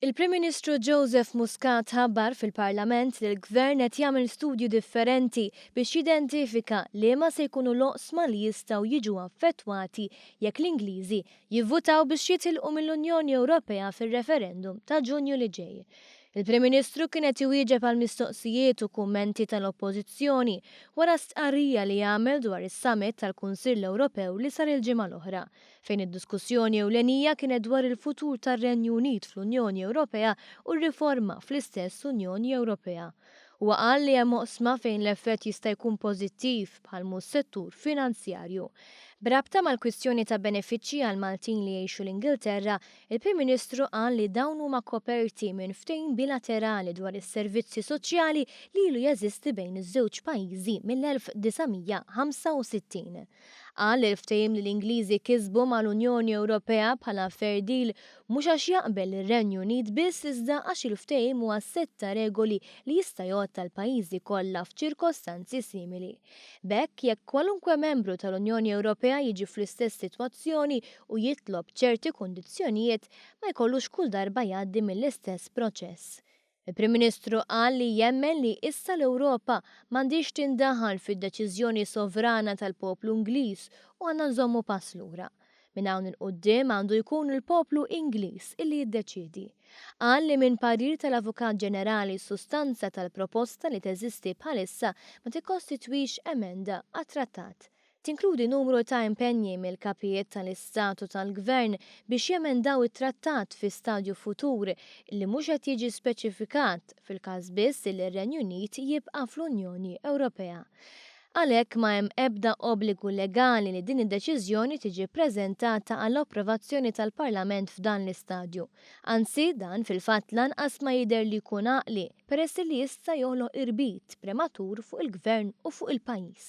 Il-Prim Ministru Joseph Muscat ħabbar fil-Parlament li l-Gvern qed jagħmel studju differenti biex jidentifika liema se jkunu loqsma li jistgħu jiġu affettwati jekk l-Ingliżi jivvutaw biex jitilqu mill-Unjoni Ewropea fir-referendum ta' Ġunju li ġej. Il-Prim Ministru kien qed iwieġeb għal mistoqsijiet u kummenti tal-Oppożizzjoni wara stqarrija li jagħmel dwar is-summit tal-Kunsill Ewropew li sar il-ġimgħa l-oħra, fejn id-diskussjoni ewlenija kienet dwar il-futur tar-Renju Unit fl-Unjoni Ewropea u r-riforma fl-istess Unjoni Ewropea. Huwa qal li hemm oqsma fejn l-effett jista' jkun pożittiv bħal settur finanzjarju. Brabta mal-kwistjoni ta' benefiċċji għal Maltin li jgħixu l-Ingilterra, il-Prim Ministru qal li dawn huma koperti minn ftehim bilaterali dwar is-servizzi soċjali li ilu jeżisti bejn iż-żewġ pajjiżi mill-1965. Qal li l-ftehim li l-Ingliżi kisbu mal-Unjoni Ewropea bħala fair deal mhux għax jaqbel ir-Renju Unit biss iżda għax il-ftehim huwa setta regoli li jista' jgħod tal-pajjiżi kollha f'ċirkostanzi simili. B'hekk jekk kwalunkwe membru tal-Unjoni Ewropea jiġi fl-istess sitwazzjoni u jitlob ċerti kundizzjonijiet ma jkollux kull darba jgħaddi mill-istess proċess. Il-Prim Ministru qal li jemmen li issa l-Ewropa m'għandix tindaħal fid-deċiżjoni sovrana tal-poplu Ingliż u għandna nżommu pass lura. Minn hawn il-qudiem għandu jkun il-poplu Ingliż illi jiddeċiedi. Qal li minn parir tal-Avukat Ġenerali s-sustanza tal-proposta li teżisti bħalissa ma tikkostitwix emenda għat-trattat. Tinkludi numru ta' impenji mill-kapijiet tal-Istatu tal-Gvern biex jemendaw it-trattat fi stadju futur li mhux qed jiġi speċifikat fil-każ biss li r-Renju Unit jibqa' fl-Unjoni Ewropea. Għalhekk ma hemm ebda obbligu legali li din id-deċiżjoni tiġi ppreżentata għall-approvazzjoni tal-Parlament f'dan l-istadju. Anzi, dan fil-fatt lanqas ma jidher li jkun għaqli peress li jista' joħloq irbit prematur fuq il-Gvern u fuq il-pajjiż.